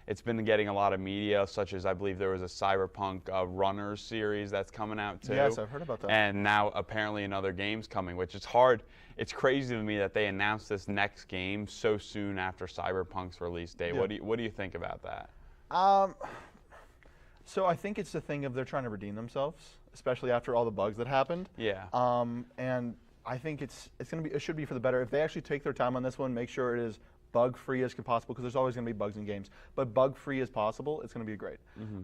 It's been getting a lot of media, such as I believe there was a Cyberpunk Runners series that's coming out too. Yes, I've heard about that. And now apparently another game's coming, which is hard. It's crazy to me that they announced this next game so soon after Cyberpunk's release date. Yeah. What do you think about that? So I think it's the thing of they're trying to redeem themselves, especially after all the bugs that happened. Yeah. And I think it should be for the better if they actually take their time on this one, make sure it is bug-free as possible, because there's always going to be bugs in games, but bug-free as possible, it's going to be great.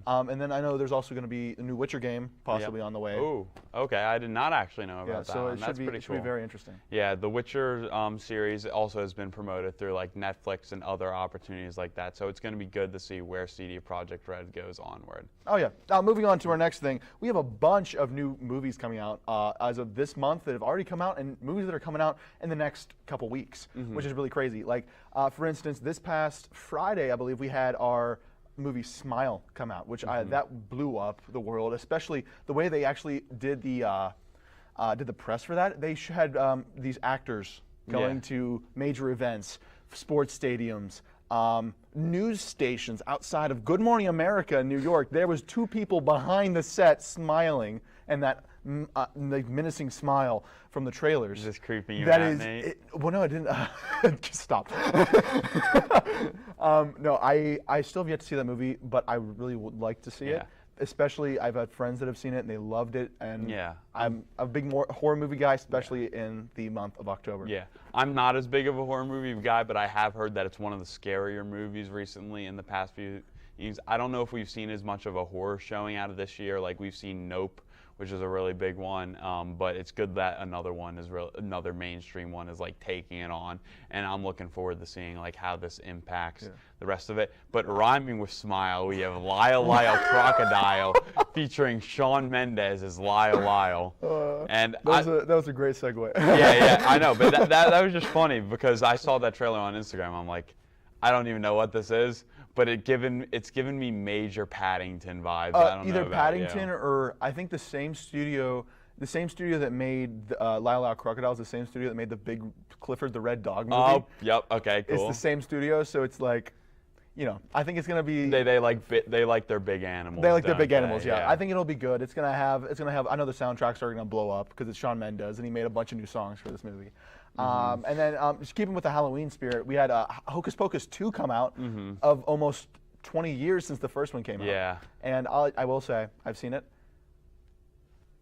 And then I know there's also going to be a new Witcher game possibly on the way. Oh, okay. I did not actually know about that. So That's pretty should be very interesting. Yeah, the Witcher series also has been promoted through like Netflix and other opportunities like that. So it's going to be good to see where CD Projekt Red goes onward. Oh yeah. Now moving on to our next thing, we have a bunch of new movies coming out as of this month that have already come out, and movies that are coming out in the next couple weeks, which is really crazy. Like for instance, this past Friday, I believe we had our movie Smile come out, which that blew up the world, especially the way they actually did the press for that. They had these actors going to major events, sports stadiums, news stations outside of Good Morning America in New York. There was 2 people behind the set smiling, and that like menacing smile from the trailers. Is this creeping you that out, is, Nate? Well, no, I didn't. Just stop. No, I still have yet to see that movie, but I really would like to see it. Especially, I've had friends that have seen it and they loved it, and I'm a big horror movie guy, especially in the month of October. Yeah, I'm not as big of a horror movie guy, but I have heard that it's one of the scarier movies recently in the past few years. I don't know if we've seen as much of a horror showing out of this year, like we've seen Nope, which is a really big one, but it's good that another mainstream one is like taking it on, and I'm looking forward to seeing like how this impacts the rest of it. But rhyming with Smile, we have Lyle Lyle Crocodile featuring Shawn Mendes as Lyle Lyle. And that was a great segue. Yeah, I know, but that was just funny because I saw that trailer on Instagram. I'm like, I don't even know what this is, but it's given me major Paddington vibes. I don't either know about Paddington or I think the same studio that made Lyle Lyle Crocodile is the same studio that made the big Clifford the Red Dog movie. Oh, yep, okay, cool. It's the same studio, so it's like, I think it's gonna be. They like their big animals. They like their big animals, yeah. I think it'll be good. It's gonna have. I know the soundtracks are gonna blow up because it's Shawn Mendes and he made a bunch of new songs for this movie. And then just keeping with the Halloween spirit, we had Hocus Pocus 2 come out of almost 20 years since the first one came out. Yeah. And I will say, I've seen it.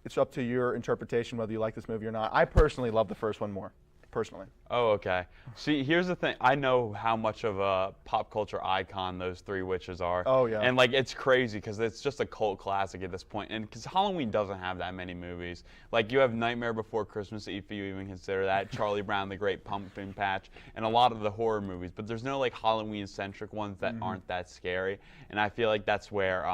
It's up to your interpretation whether you like this movie or not. I personally love the first one more, personally. Oh, okay. See, here's the thing. I know how much of a pop culture icon those 3 witches are. Oh, yeah. And, like, it's crazy because it's just a cult classic at this point. And because Halloween doesn't have that many movies. Like, you have Nightmare Before Christmas, if you even consider that, Charlie Brown, The Great Pumpkin Patch, and a lot of the horror movies. But there's no, like, Halloween-centric ones that aren't that scary. And I feel like that's where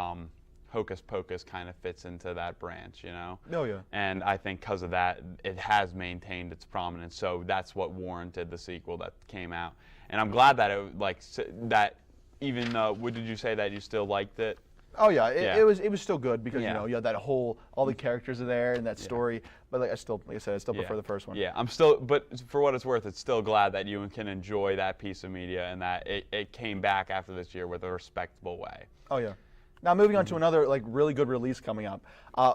Hocus Pocus kind of fits into that branch, Oh, yeah. And I think because of that, it has maintained its prominence. So that's what warranted the sequel that came out. And I'm glad that that even what did you say that you still liked it? Oh yeah, it was still good because you had that all the characters are there and that story. But like I said, I still prefer the first one. Yeah, but for what it's worth, it's still glad that you can enjoy that piece of media and that it came back after this year with a respectable way. Oh yeah. Now moving on to another really good release coming up.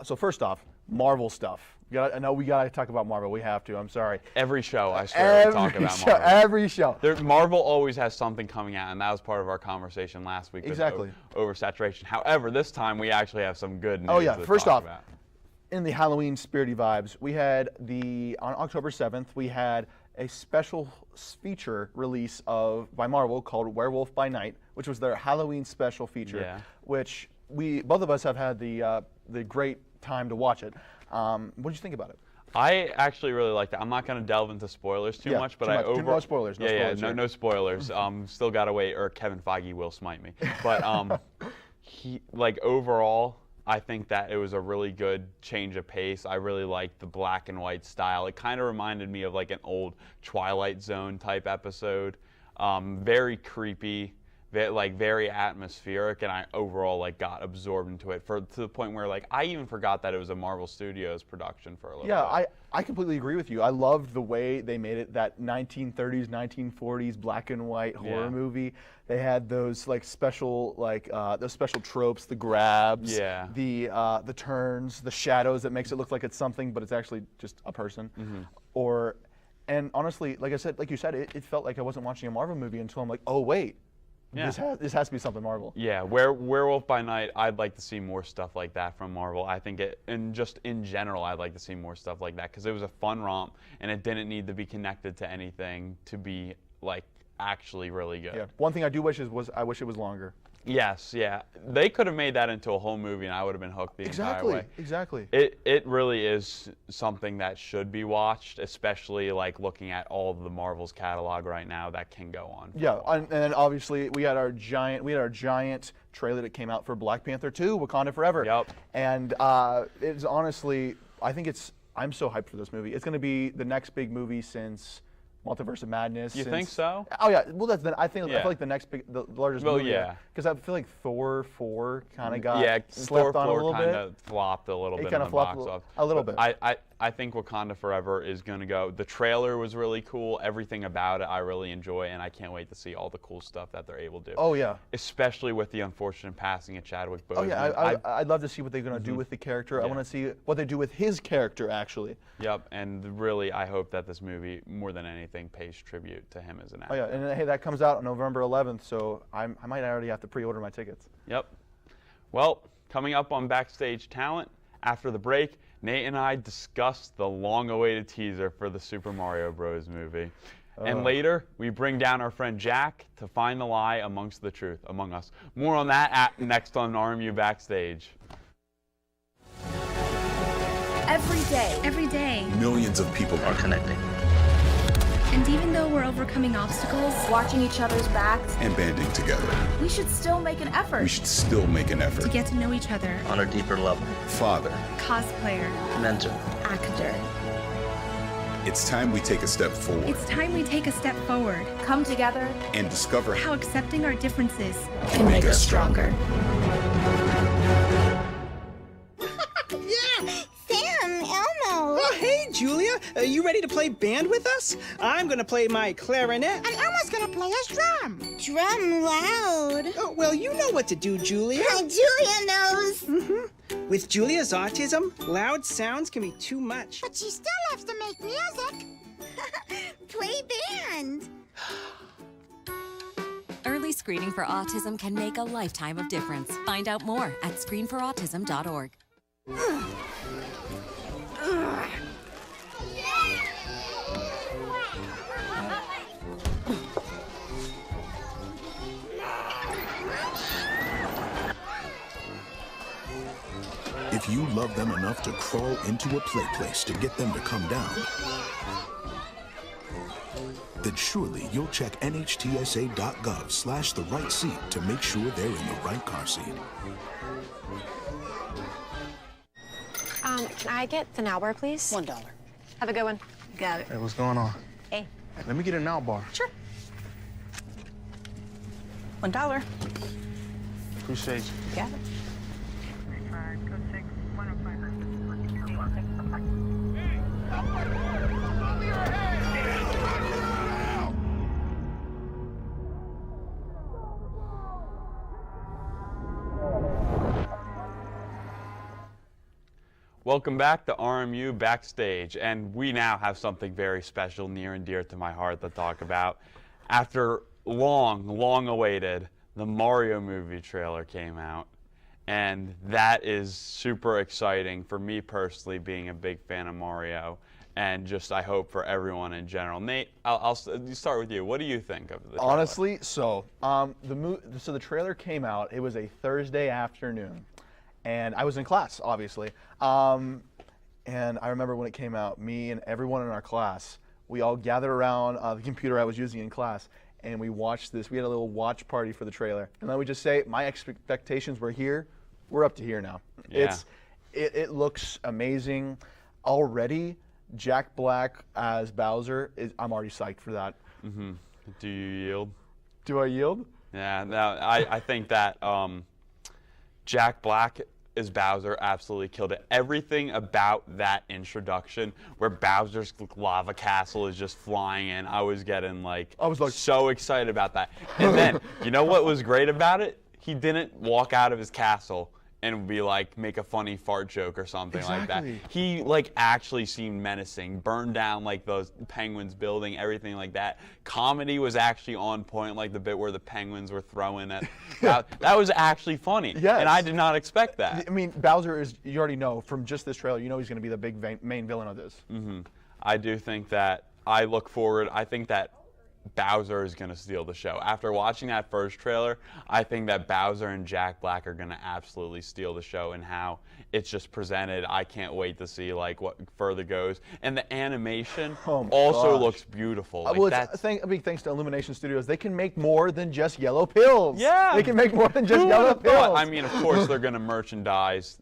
So first off, Marvel stuff. I know we gotta talk about Marvel. We have to. I'm sorry. Every show, I swear, we talk about Marvel. Every show. Marvel always has something coming out, and that was part of our conversation last week. Exactly. Oversaturation. However, this time we actually have some good news. Oh yeah. To First talk off, about. In the Halloween spirity vibes, we had on October 7th, we had a special feature release by Marvel called Werewolf by Night, which was their Halloween special feature, which both of us have had the great time to watch it. What did you think about it? I actually really liked it. I'm not going to delve into spoilers too much, but no spoilers. No spoilers. Still got to wait, or Kevin Feige will smite me. But overall, I think that it was a really good change of pace. I really liked the black and white style. It kind of reminded me of like an old Twilight Zone type episode. Very creepy, very atmospheric, and I overall like got absorbed into it to the point where like I even forgot that it was a Marvel Studios production for a little bit. Yeah, I completely agree with you. I loved the way they made it, that 1930s, 1940s black and white horror movie. They had those like special those special tropes, the grabs, the turns, the shadows that makes it look like it's something, but it's actually just a person. And honestly, like you said, it felt like I wasn't watching a Marvel movie until I'm like, oh wait. Yeah. This has to be something Marvel. Yeah, Werewolf by Night, I'd like to see more stuff like that from Marvel. I think and just in general, I'd like to see more stuff like that because it was a fun romp and it didn't need to be connected to anything to be like actually really good. Yeah. One thing I do wish I wish it was longer. Yes, yeah. They could have made that into a whole movie and I would have been hooked the entire way. Exactly. It really is something that should be watched, especially like looking at all of the Marvel's catalog right now that can go on. Yeah, and then obviously we had our giant trailer that came out for Black Panther 2, Wakanda Forever. Yep. And it's honestly, I'm so hyped for this movie. It's going to be the next big movie since Multiverse of Madness. You think so? Oh yeah. Well, I feel like the largest movie. Yeah. Because I feel like Thor 4 kind of got slept on a little bit. Kind of flopped a little bit in the box office. A little bit. I think Wakanda Forever is going to go. The trailer was really cool. Everything about it I really enjoy, and I can't wait to see all the cool stuff that they're able to do. Oh yeah. Especially with the unfortunate passing of Chadwick Boseman. Oh yeah. I'd love to see what they're going to do with the character. Yeah. I want to see what they do with his character actually. Yep. And really, I hope that this movie, more than anything, pays tribute to him as an actor. Oh yeah. And hey, that comes out on November 11th, so I might already have to pre-order my tickets. Yep. Well, coming up on Backstage Talent after the break, Nate and I discussed the long-awaited teaser for the Super Mario Bros. Movie. And later, we bring down our friend Jack to find the lie among us. More on that next on RMU Backstage. Every day, millions of people are connecting. And even though we're overcoming obstacles, watching each other's backs, and banding together, we should still make an effort. To get to know each other on a deeper level. Father, cosplayer, mentor, actor. It's time we take a step forward. Come together and discover how accepting our differences can make us stronger. Oh, hey, Julia. Are you ready to play band with us? I'm going to play my clarinet. And Elma's going to play us drum. Drum loud. Oh, well, you know what to do, Julia. Julia knows. With Julia's autism, loud sounds can be too much. But she still loves to make music. Play band. Early screening for autism can make a lifetime of difference. Find out more at screenforautism.org. If you love them enough to crawl into a play place to get them to come down, then surely you'll check nhtsa.gov/the right seat to make sure they're in the right car seat. Can I get the now bar, please? $1. Have a good one. Got it. Hey, what's going on? Hey. Let me get a now bar. Sure. $1. Appreciate you. Got it. Welcome back to RMU Backstage, and we now have something very special, near and dear to my heart to talk about. After long awaited, the Mario movie trailer came out, and that is super exciting for me personally, being a big fan of Mario, and just I hope for everyone in general. Nate, I'll start with you. What do you think of the trailer? Honestly, so the trailer came out. It was a Thursday afternoon. And I was in class, obviously. And I remember when it came out, me and everyone in our class, we all gathered around the computer I was using in class, and we watched this. We had a little watch party for the trailer. And let me just say, my expectations were here. We're up to here now. Yeah. It looks amazing. Already, Jack Black as Bowser, I'm already psyched for that. Do you yield? Do I yield? Yeah, no, I think that Jack Black as Bowser absolutely killed it. Everything about that introduction where Bowser's lava castle is just flying in, I was getting like so excited about that. And then, you know what was great about it? He didn't walk out of his castle and be like, make a funny fart joke or something like that. He like actually seemed menacing, burned down like those penguins building, everything like that. Comedy was actually on point, like the bit where the penguins were throwing at, that was actually funny. Yes. And I did not expect that. I mean, Bowser is, you already know from just this trailer, you know he's going to be the big main villain of this. I do think that, I look forward, I think that Bowser is going to steal the show. After watching that first trailer, I think that Bowser and Jack Black are going to absolutely steal the show and how it's just presented. I can't wait to see like what further goes. And the animation also looks beautiful. Like, well, a big thanks to Illumination Studios. They can make more than just yellow pills. Yeah. They can make more than just yellow pills. I mean, of course, they're going to merchandise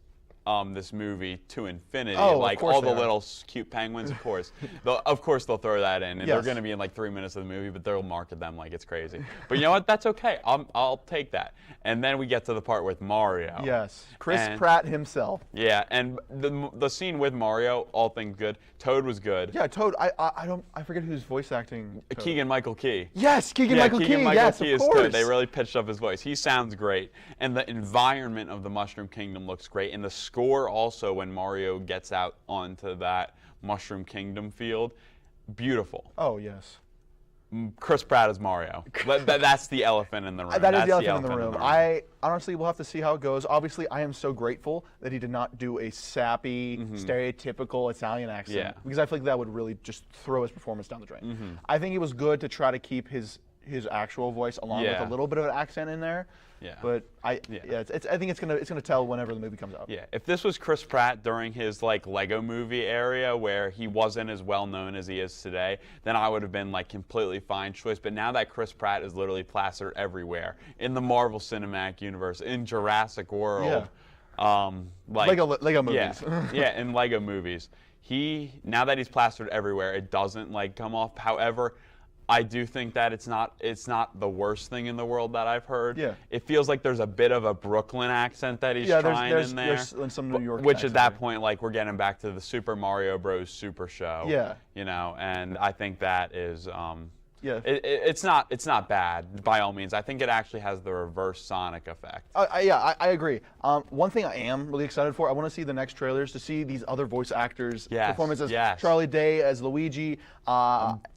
this movie to infinity, like all the little cute penguins, of course. Of course they'll throw that in, and they're going to be in like 3 minutes of the movie, but they'll market them like it's crazy. But you know what? That's okay. I'll take that. And then we get to the part with Mario. Yes, Chris Pratt himself. Yeah, and the scene with Mario, all things good. Toad was good. Yeah, Toad. I forget who's voice acting. Toad. Keegan-Michael Key. Yes, Keegan-Michael Key. Keegan-Michael Key is good. They really pitched up his voice. He sounds great, and the environment of the Mushroom Kingdom looks great, and the score also when Mario gets out onto that Mushroom Kingdom field, beautiful. Oh yes. Chris Pratt is Mario. That's the elephant in the room. That is the elephant in the room. I honestly will have to see how it goes. Obviously, I am so grateful that he did not do a sappy, stereotypical Italian accent because I feel like that would really just throw his performance down the drain. I think it was good to try to keep his actual voice along with a little bit of an accent in there. Yeah. But I think it's gonna tell whenever the movie comes out. Yeah. If this was Chris Pratt during his like Lego Movie area where he wasn't as well known as he is today, then I would have been like completely fine choice. But now that Chris Pratt is literally plastered everywhere in the Marvel Cinematic Universe, in Jurassic World, like Lego movies. Yeah, in Lego movies. Now that he's plastered everywhere, it doesn't like come off. However, I do think that it's not the worst thing in the world that I've heard. Yeah. It feels like there's a bit of a Brooklyn accent that he's trying in there. There's some New York which at that point, like, we're getting back to the Super Mario Bros. Super Show. Yeah. You know, and I think that is it's not bad by all means. I think it actually has the reverse Sonic effect. I agree. One thing I am really excited for, I want to see the next trailers to see these other voice actors' performances. Charlie Day as Luigi.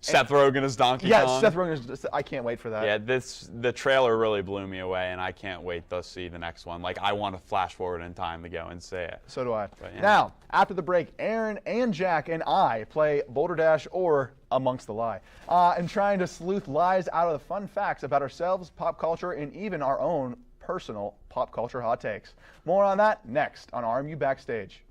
Seth Rogen as Donkey Kong. Yes, Seth Rogen is, I can't wait for that. Yeah, the trailer really blew me away, and I can't wait to see the next one. Like, I want to flash forward in time to go and see it. So do I. But, yeah. Now, after the break, Aaron and Jack and I play Boulder Dash or Amongst the Lie, and trying to sleuth lies out of the fun facts about ourselves, pop culture, and even our own personal pop culture hot takes. More on that next on RMU Backstage.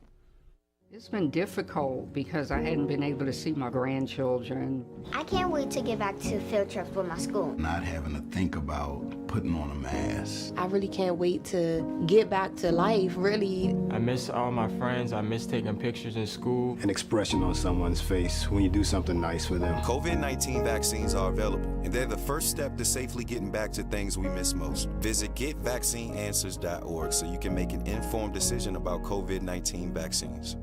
It's been difficult because I hadn't been able to see my grandchildren. I can't wait to get back to field trips with my school. Not having to think about putting on a mask. I really can't wait to get back to life, really. I miss all my friends. I miss taking pictures in school. An expression on someone's face when you do something nice for them. COVID-19 vaccines are available, and they're the first step to safely getting back to things we miss most. Visit getvaccineanswers.org so you can make an informed decision about COVID-19 vaccines.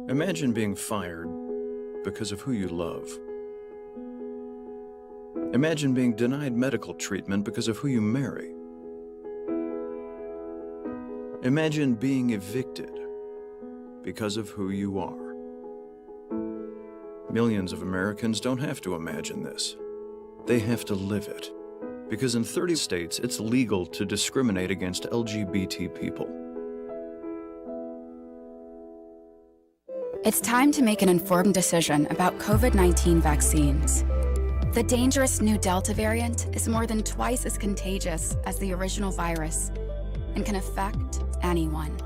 Imagine being fired because of who you love. Imagine being denied medical treatment because of who you marry. Imagine being evicted because of who you are. Millions of Americans don't have to imagine this. They have to live it. Because in 30 states, it's legal to discriminate against LGBT people. It's time to make an informed decision about COVID-19 vaccines. The dangerous new Delta variant is more than twice as contagious as the original virus and can affect anyone.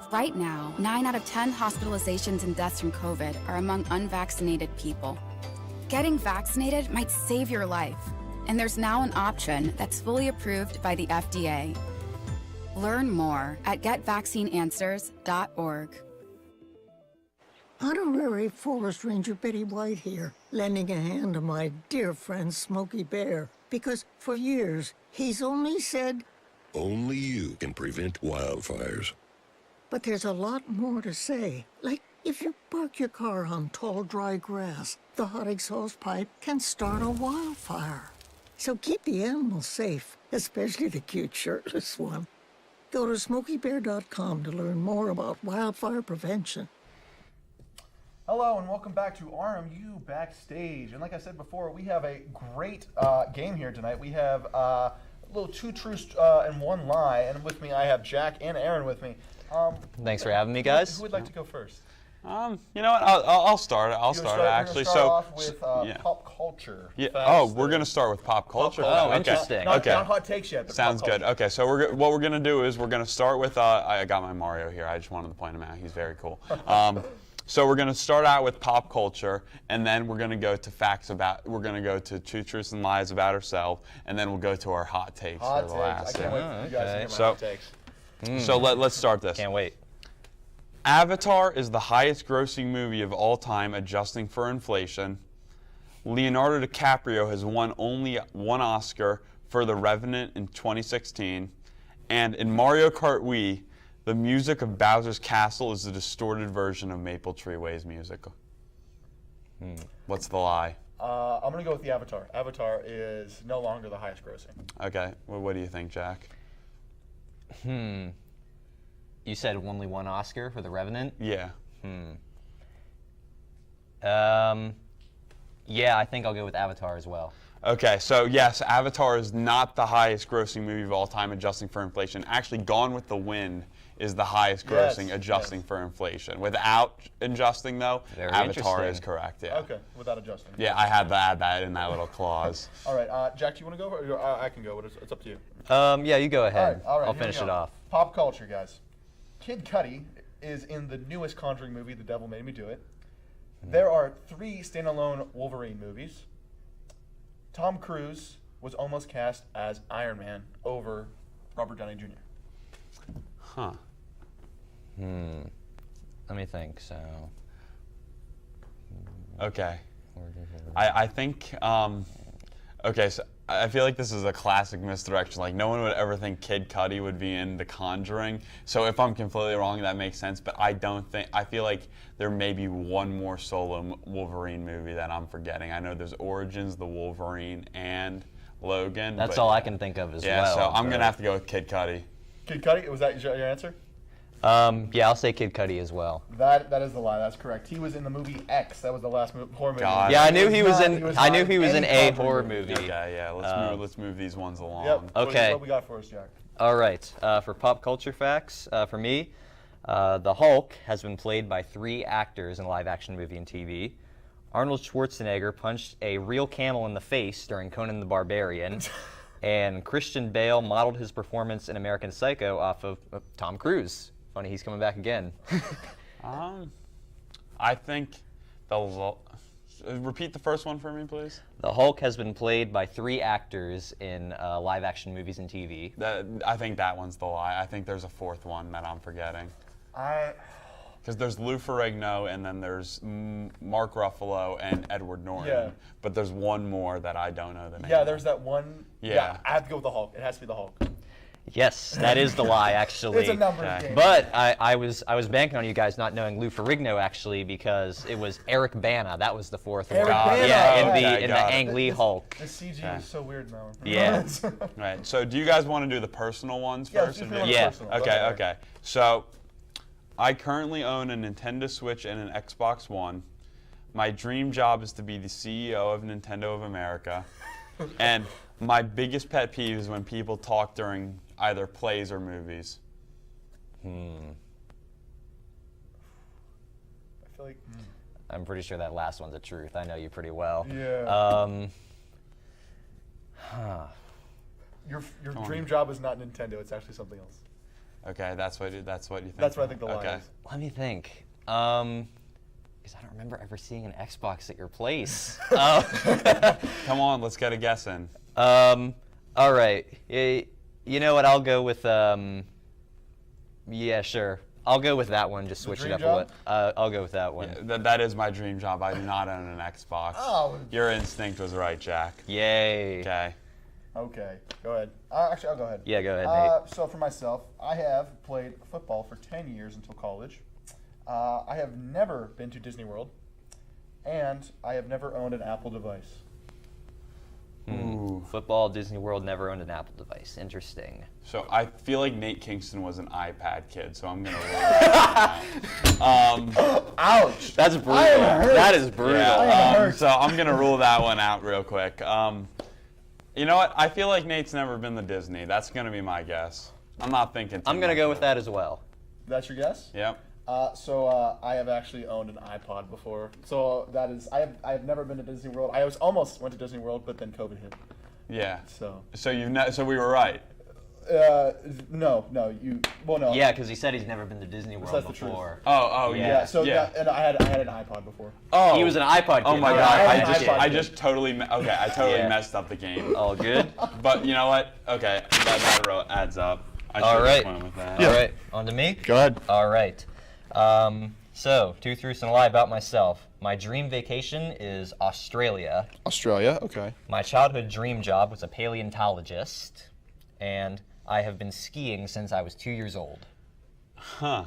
Right now, 9 out of 10 hospitalizations and deaths from COVID are among unvaccinated people. Getting vaccinated might save your life, and there's now an option that's fully approved by the FDA. Learn more at getvaccineanswers.org. Honorary Forest Ranger Betty White here, lending a hand to my dear friend Smokey Bear, because for years He's only said... Only you can prevent wildfires. But there's a lot more to say. Like, if you park your car on tall, dry grass, the hot exhaust pipe can start a wildfire. So keep the animals safe, especially the cute shirtless one. Go to SmokeyBear.com to learn more about wildfire prevention. Hello and welcome back to RMU Backstage. And like I said before, we have a great game here tonight. We have a little two truths and one lie. And with me, I have Jack and Aaron with me. Thanks for having me, guys. Who would like to go first? You know what? I'll start. I'll start actually. Start off with pop culture. Yeah. Oh, we're gonna start with pop culture. Oh, interesting. Not hot takes yet. But sounds good. Okay, so what we're gonna do is we're gonna start with. I got my Mario here. I just wanted to point him out. He's very cool. So we're gonna start out with pop culture, and then we're gonna go to facts about. We're gonna go to two truths and lies about ourselves, and then we'll go to our hot takes for the last. I can't wait for you guys to hear my hot takes. So let's start this. Can't wait. Avatar is the highest grossing movie of all time, adjusting for inflation. Leonardo DiCaprio has won only one Oscar for The Revenant in 2016. And in Mario Kart Wii, the music of Bowser's Castle is a distorted version of Maple Tree Way's music. What's the lie? I'm going to go with the Avatar. Avatar is no longer the highest grossing. Okay. Well, what do you think, Jack? You said only one Oscar for The Revenant? Yeah. Yeah, I think I'll go with Avatar as well. Okay, so yes, Avatar is not the highest grossing movie of all time, adjusting for inflation. Actually, Gone with the Wind is the highest grossing, adjusting for inflation. Without adjusting, though, Very Avatar is correct, yeah. Okay, without adjusting. Yeah, I had to add that in that little clause. All right, Jack, do you want to go? Or I can go, but it's up to you. Yeah, you go ahead. All right, I'll finish it off. Pop culture, guys. Kid Cudi is in the newest Conjuring movie, The Devil Made Me Do It. There are 3 standalone Wolverine movies. Tom Cruise was almost cast as Iron Man over Robert Downey Jr. Huh. Let me think. So. Okay. I think. Okay, so I feel like this is a classic misdirection. Like, no one would ever think Kid Cudi would be in The Conjuring. So if I'm completely wrong, that makes sense. But I don't think. I feel like there may be one more solo Wolverine movie that I'm forgetting. I know there's Origins, The Wolverine, and Logan. That's all I can think of as well. Yeah, so I'm gonna have to go with Kid Cudi. Kid Cudi, was that your answer? Yeah, I'll say Kid Cudi as well. That is the lie. That's correct. He was in the movie X. That was the last horror movie. God. Yeah, I knew he was in. I knew he was in a horror movie. Okay, yeah. Let's move these ones along. Yep. Okay. What we got for us, Jack? All right. For pop culture facts, for me, the Hulk has been played by 3 actors in a live-action movie and TV. Arnold Schwarzenegger punched a real camel in the face during Conan the Barbarian. And Christian Bale modeled his performance in American Psycho off of Tom Cruise. Funny, he's coming back again. I think repeat the first one for me, please. The Hulk has been played by 3 actors in live-action movies and TV. I think that one's the lie. I think there's a 4th one that I'm forgetting. Because there's Lou Ferrigno, and then there's Mark Ruffalo and Edward Norton. Yeah. But there's one more that I don't know the name. Yeah, there's that one. Yeah. I have to go with the Hulk. It has to be the Hulk. Yes, that is the lie, actually. It's a numbers game. But I was banking on you guys not knowing Lou Ferrigno, actually, because it was Eric Bana. That was the 4th one. Bana. Yeah, in the Ang Lee Hulk. The CG is so weird now. Yeah. Right. So do you guys want to do the personal ones first? Yeah. Okay. So I currently own a Nintendo Switch and an Xbox One. My dream job is to be the CEO of Nintendo of America. And my biggest pet peeve is when people talk during either plays or movies. I feel like. I'm pretty sure that last one's the truth. I know you pretty well. Yeah. Your dream job is not Nintendo. It's actually something else. Okay, that's what you think. That's what I think the lie is. Let me think. Because I don't remember ever seeing an Xbox at your place. Come on, let's get a guess in. All right. You know what? I'll go with. Yeah, sure. I'll go with that one. Just switch it up a little. I'll go with that one. Yeah, that is my dream job. I do not own an Xbox. Oh. Your instinct was right, Jack. Yay. Okay. Okay, go ahead. Actually, I'll go ahead. Yeah, go ahead, Nate. So for myself, I have played football for 10 years until college. I have never been to Disney World, and I have never owned an Apple device. Ooh. Football, Disney World, never owned an Apple device. Interesting. So I feel like Nate Kingston was an iPad kid, so I'm gonna roll that out. Ouch! That's brutal. That is brutal. Yeah, so I'm gonna rule that one out real quick. You know what? I feel like Nate's never been to Disney. That's gonna be my guess. I'm not thinking. I'm gonna go with that as well. That's your guess? Yep. So I have actually owned an iPod before. So that is, I have never been to Disney World. I almost went to Disney World, but then COVID hit. Yeah. So So we were right. No, well, no. Yeah, because he said he's never been to Disney World that's before. Yeah. So and I had an iPod before. Oh, he was an iPod kid. Oh my God! I just totally messed up the game. All good. But you know what? Okay, that adds up. All right. With that. All right. On to me. Go ahead. All right. So, 2 truths and a lie about myself. My dream vacation is Australia. Australia, okay. My childhood dream job was a paleontologist, and I have been skiing since I was 2 years old. Huh.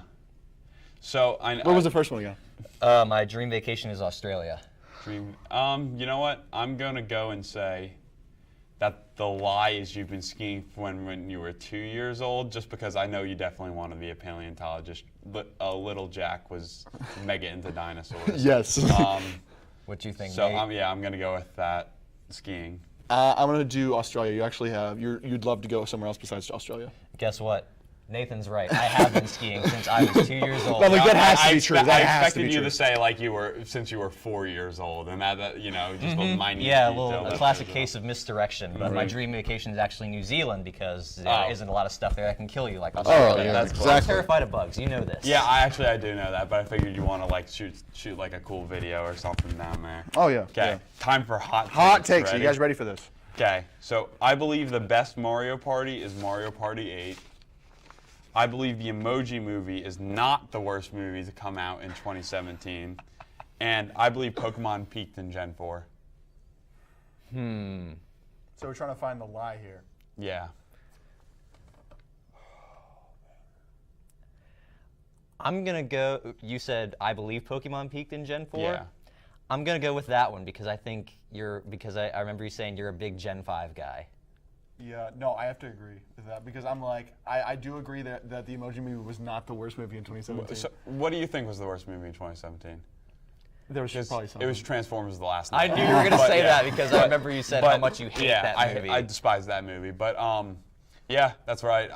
So what was the first one again? My dream vacation is Australia. You know what? I'm gonna go and say that the lie is you've been skiing when you were 2 years old, just because I know you definitely want to be a paleontologist. But little Jack was mega into dinosaurs. Yes. What do you think, So Nate? I'm gonna go with that, skiing. I'm gonna do Australia. You actually have. You'd love to go somewhere else besides Australia. Guess what? Nathan's right. I have been skiing since I was 2 years old. Well, that has to be true. I expected you to say like since you were 4 years old, and that just a minute. Yeah, a classic case of misdirection. But my dream vacation is actually New Zealand because there isn't a lot of stuff there that can kill you like Australia. Yeah, that's exactly. I'm terrified of bugs. You know this. Yeah, I do know that, but I figured you want to like shoot like a cool video or something down there. Oh yeah. Okay, yeah. Time for hot takes. Ready? You guys ready for this? Okay, so I believe the best Mario Party is Mario Party 8. I believe the Emoji Movie is not the worst movie to come out in 2017. And I believe Pokemon peaked in Gen 4. So we're trying to find the lie here. Yeah. I'm going to go, you said I believe Pokemon peaked in Gen 4? Yeah. I'm going to go with that one because I think I remember you saying you're a big Gen 5 guy. Yeah, no, I have to agree with that because I'm like, I do agree that the Emoji Movie was not the worst movie in 2017. So what do you think was the worst movie in 2017? There was probably something. It was Transformers: The Last I Night. knew you were going to say that because I remember you said how much you hate that movie. I despise that movie, but yeah, that's right.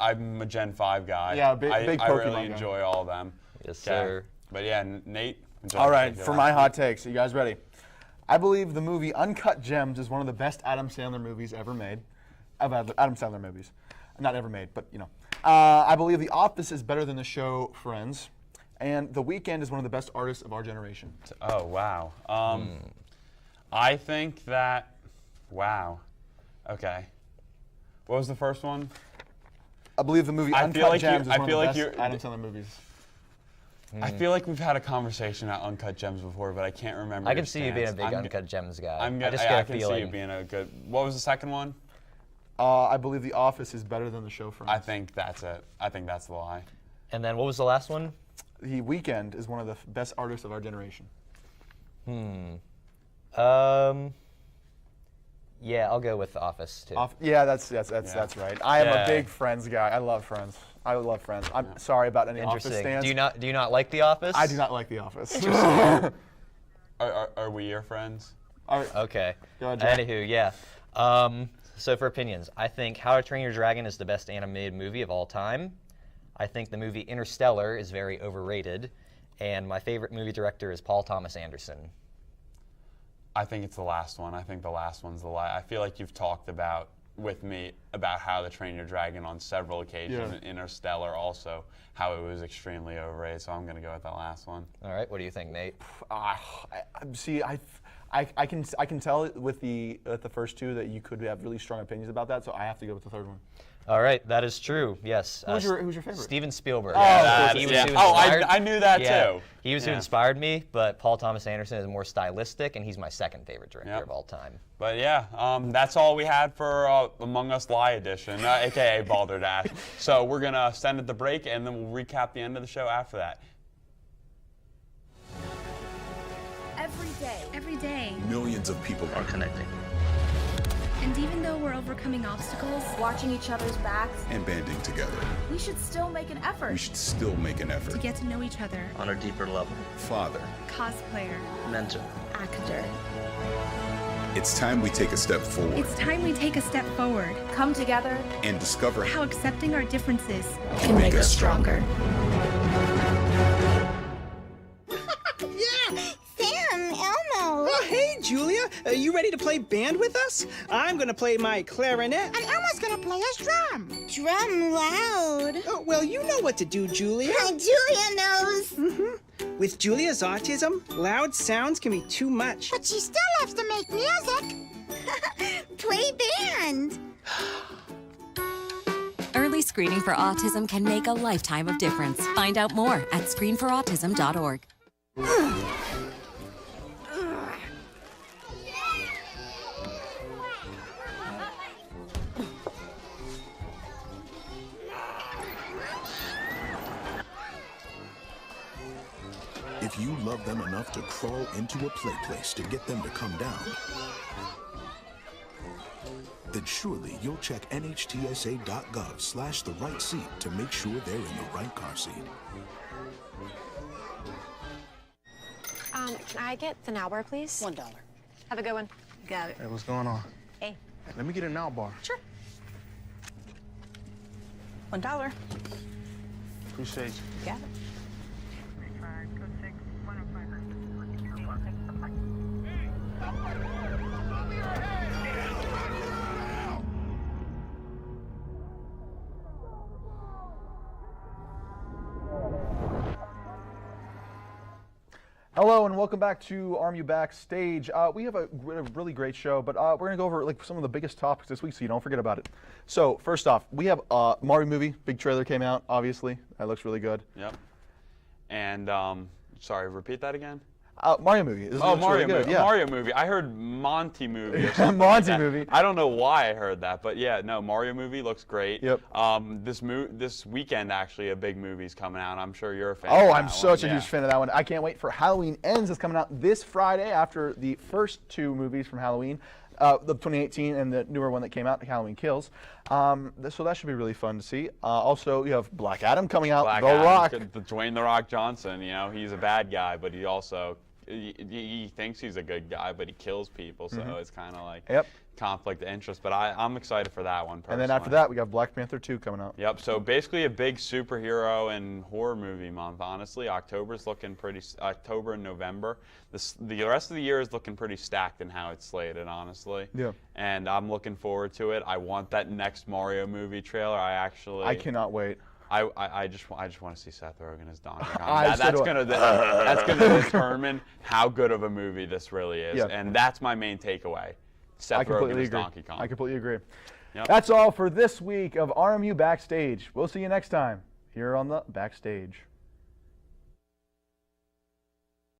I'm a Gen 5 guy. Yeah, big Pokemon I really guy. enjoy all of them. Yes, sir. But yeah, Nate. All right, for my hot takes, are you guys ready? I believe the movie Uncut Gems is one of the best Adam Sandler movies ever made. Adam Sandler movies. Not ever made, but you know. I believe The Office is better than the show Friends. And The Weeknd is one of the best artists of our generation. Oh, wow. I think that, wow. Okay. What was the first one? I believe the movie Uncut Gems is one of the best Adam Sandler movies. I feel like we've had a conversation about Uncut Gems before, but I can't remember. I can see you being a big Uncut Gems guy. I can see you being a good. What was the second one? I believe The Office is better than the show Friends. I think that's it. I think that's the lie. And then what was the last one? The Weeknd is one of the best artists of our generation. Yeah, I'll go with The Office too. Yeah, that's right. I am a big Friends guy. I love Friends. I'm sorry about any Office stands. Do you not like The Office? I do not like The Office. Are we your friends? Okay. Go ahead, Jack. Anywho, yeah. So for opinions, I think How to Train Your Dragon is the best animated movie of all time. I think the movie Interstellar is very overrated. And my favorite movie director is Paul Thomas Anderson. I think it's the last one. I think the last one's the lie. I feel like you've talked with me about How to Train Your Dragon on several occasions. Yeah. Interstellar also, how it was extremely overrated. So I'm going to go with that last one. All right. What do you think, Nate? See, I can tell with the first two that you could have really strong opinions about that. So I have to go with the third one. All right, that is true. Yes. Who's your favorite? Steven Spielberg. I knew that too. He was who inspired me, but Paul Thomas Anderson is more stylistic, and he's my second favorite director of all time. But yeah, that's all we had for Among Us Lie edition, aka Balderdash. So we're gonna send it the break, and then we'll recap the end of the show after that. Every day, Millions of people are connecting. and even though we're overcoming obstacles, Watching each other's backs, And banding together. we should still make an effort. We should still make an to effort. get to know each other, On a deeper level. Father, cosplayer, Mentor. Actor. it's time we take a step forward it's time we take a step forward. Come together. and discover How accepting our differences Can make us stronger. Yeah! Sam, Elmo! Oh, hey, Julia. You ready to play band with us? I'm gonna play my clarinet. And Elmo's gonna play his drum. Drum loud. Oh, well, you know what to do, Julia. Julia knows. With Julia's autism, loud sounds can be too much. But she still loves to make music. Play band. Early screening for autism can make a lifetime of difference. Find out more at screenforautism.org. if you love them enough to crawl into a play place to get them to come down, then surely you'll check nhtsa.gov/the-right seat to make sure they're in the right car seat. Can I get the now bar, please? $1. Have a good one. Got it. Hey, what's going on? Hey. Let me get a now bar. Sure. $1. Appreciate you. Got it. Hello and welcome back to RMU Backstage. We have a really great show, but we're going to go over some of the biggest topics this week so you don't forget about it. So first off, we have Mario movie. Big trailer came out, obviously. That looks really good. Yep. And, sorry, repeat that again? Mario movie. Mario really good. movie. Yeah. Mario movie. I heard Monty movie or something. Monty like that. movie. I don't know why I heard that, but yeah, no, Mario movie looks great. Yep. This weekend, actually, a big movie's coming out. I'm sure you're a fan. Oh, of I'm that such one. a huge fan of that one. I can't wait for Halloween Ends. It's coming out this Friday after the first two movies from Halloween, the 2018 and the newer one that came out, Halloween Kills. So that should be really fun to see. Also, you have Black Adam coming out. Black The Adam, Rock. Dwayne The Rock Johnson. You know, he's a bad guy, but he also he thinks he's a good guy, but he kills people. So it's kind of like conflict of interest. But I'm excited for that one personally. And then after that, we got Black Panther 2 coming out. Yep. So basically, a big superhero and horror movie month. Honestly, October's looking pretty. October and November. The rest of the year is looking pretty stacked in how it's slated. Honestly. Yeah. And I'm looking forward to it. I want that next Mario movie trailer. I cannot wait. I just want to see Seth Rogen as Donkey Kong. that's gonna determine how good of a movie this really is, Yeah. and that's my main takeaway. Seth Rogen as Donkey Kong. I completely agree. Yep. That's all for this week of RMU Backstage. We'll see you next time here on the Backstage.